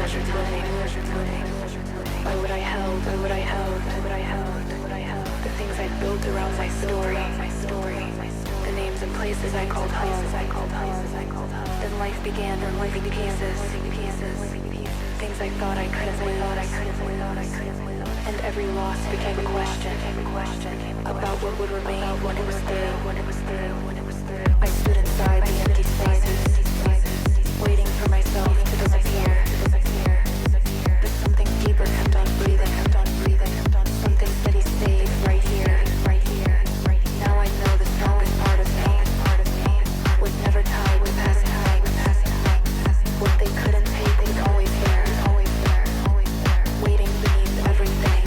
by what I held, the things I built around my story, the names and places I called home. Then life began moving pieces, things I thought I couldn't lose, and every loss became a question about what would remain when it was through. I stood inside the empty spaces, waiting for myself to disappear. But something deeper kept on breathing. Something steady stayed right here. Now I know the strongest part of me was never tied to past time. What they couldn't take was always there, waiting beneath everything.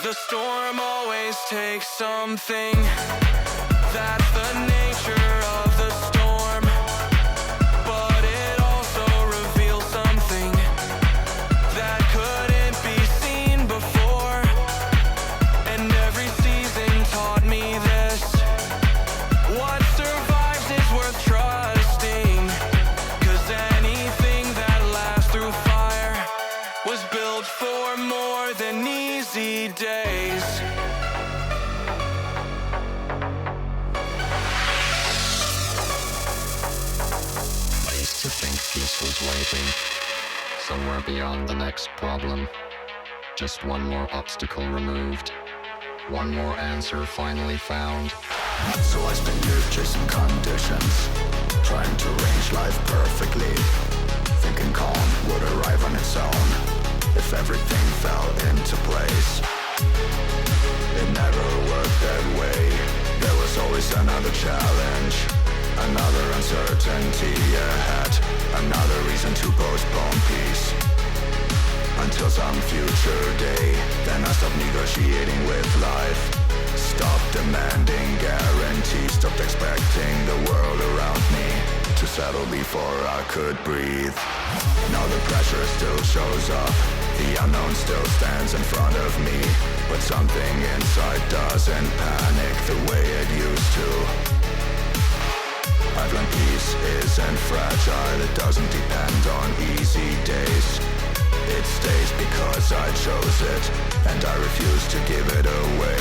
The storm always takes something. That's the nature of the storm. But it also reveals something that couldn't be seen before. And every season taught me this: what survives is worth trusting. 'Cause anything that lasts through fire was built for more than easy days. hoping, somewhere beyond the next problem. Just one more obstacle removed, one more answer finally found. So I spent years chasing conditions, trying to arrange life perfectly, thinking calm would arrive on its own if everything fell into place. It never worked that way. There was always another challenge, another uncertainty ahead, another reason to postpone peace until some future day. Then I stopped negotiating with life, stopped demanding guarantees, stopped expecting the world around me to settle before I could breathe. Now the pressure still shows up, the unknown still stands in front of me, but something inside doesn't panic the way it used to. I've learned peace isn't fragile, it doesn't depend on easy days. It stays because I chose it, and I refuse to give it away.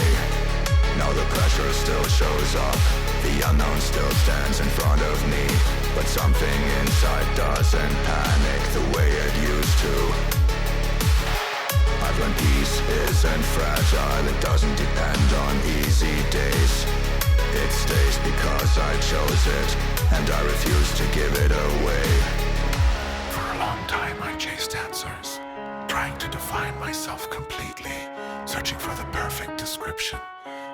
Now the pressure still shows up, the unknown still stands in front of me, but something inside doesn't panic the way it used to. I've learned peace isn't fragile, it doesn't depend on easy days. It stays because I chose it, and I refuse to give it away. For a long time I chased answers, trying to define myself completely, searching for the perfect description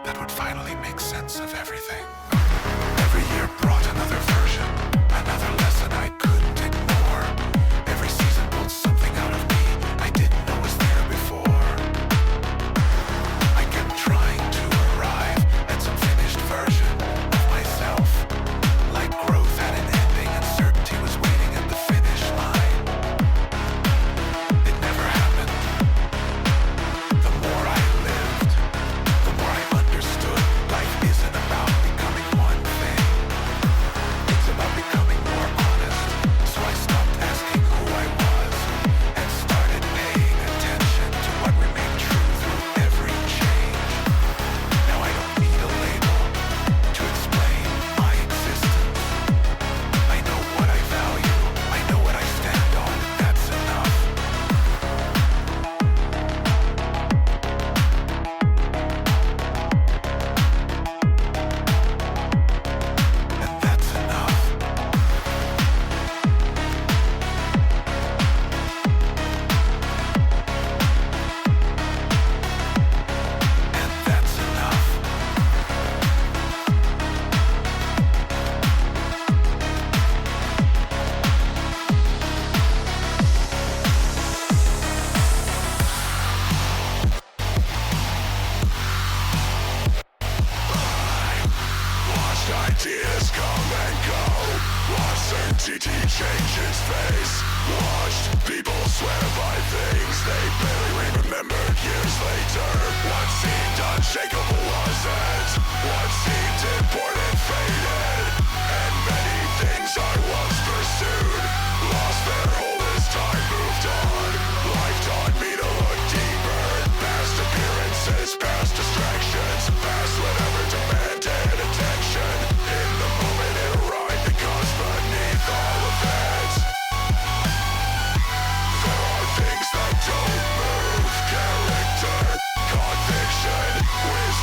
that would finally make sense of everything. Every year brought another version, another lesson I couldn't ignore. Every season pulled something out of me I didn't know was there before. I kept trying to arrive at some finished version of myself, like growth had an ending and certainty was waiting at the finish line. It never happened. The more I lived, the more I understood life isn't about becoming one thing. It's about becoming more honest. So I stopped asking who I was and started paying attention to what remained true through every change. Now I don't need a label to explain my existence. I know what I value, I know what I stand on, and that's enough. And that's enough. And that's enough. Watched ideas come and go, watched certainty change its face, watched people swear by things they barely remembered years later. What seemed unshakable wasn't, what seemed important faded, and many things I once pursued lost their hold as time moved on. Life taught me to look deeper, past appearances, past distractions, past whatever demanded attention. In the moment it arrived because beneath all of it there are things that don't move. Character, conviction, wisdom.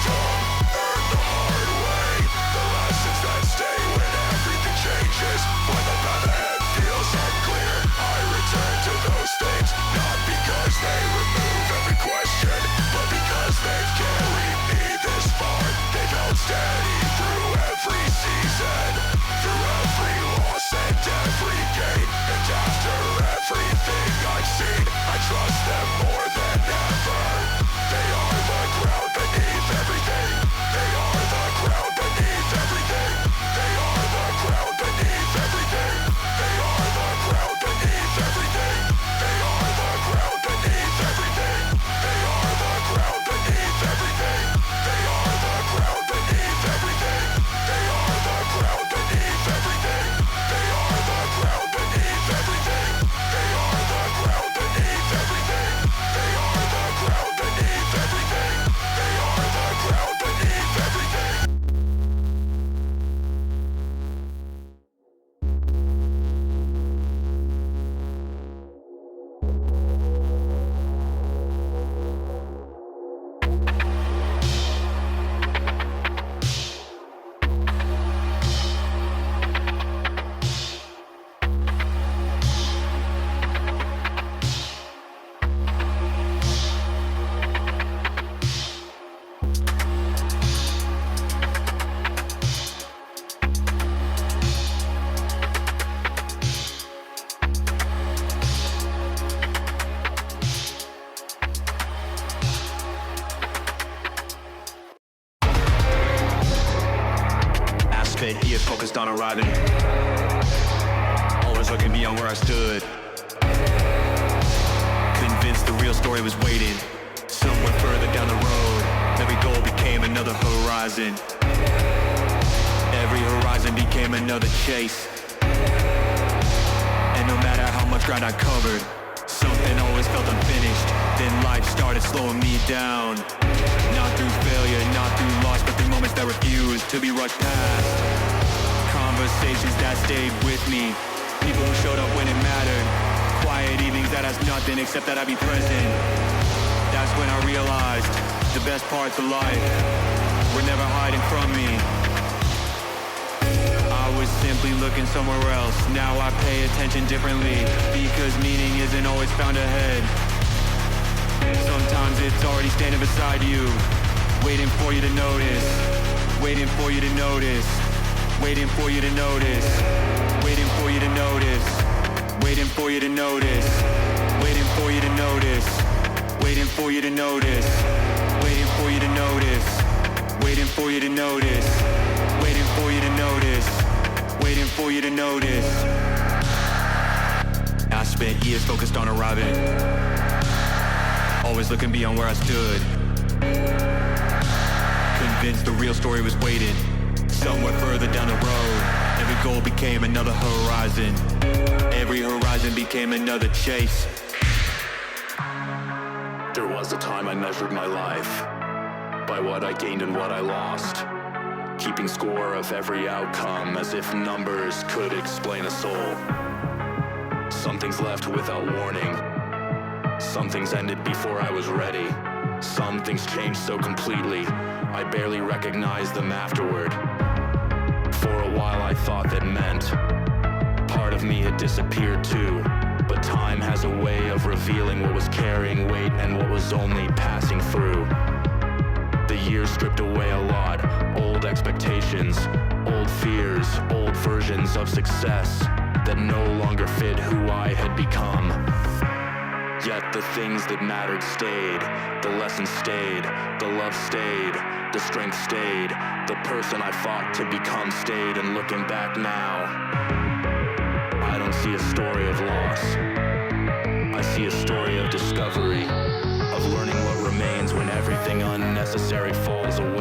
spent years focused on arriving, always looking beyond where I stood, convinced the real story was waiting somewhere further down the road. Every goal became another horizon. Every horizon became another chase. And no matter how much ground I covered, something always felt unfinished. Then life started slowing me down. Not through failure, not through loss, but through moments that refused to be rushed past. Conversations that stayed with me, people who showed up when it mattered. Quiet evenings that asked nothing except that I be present. That's when I realized the best parts of life were never hiding from me. I was simply looking somewhere else. Now I pay attention differently, because meaning isn't always found ahead. Sometimes it's already standing beside you, waiting for you to notice, waiting for you to notice, waiting for you to notice, waiting for you to notice, waiting for you to notice, waiting for you to notice, waiting for you to notice, waiting for you to notice, waiting for you to notice, waiting for you to notice, waiting for you to notice. I spent years focused on arriving, always looking beyond where I stood, convinced the real story was waiting somewhere further down the road. Every goal became another horizon. Every horizon became another chase. There was a time I measured my life by what I gained and what I lost, keeping score of every outcome as if numbers could explain a soul. Some things left without warning, some things ended before I was ready. Some things changed so completely, I barely recognized them afterward. For a while I thought that meant part of me had disappeared too. But time has a way of revealing what was carrying weight and what was only passing through. The years stripped away a lot, old expectations, old fears, old versions of success that no longer fit who I had become. Yet the things that mattered stayed, the lessons stayed, the love stayed, the strength stayed, the person I fought to become stayed. And looking back now, I don't see a story of loss. I see a story of discovery, of learning what remains when everything unnecessary falls away.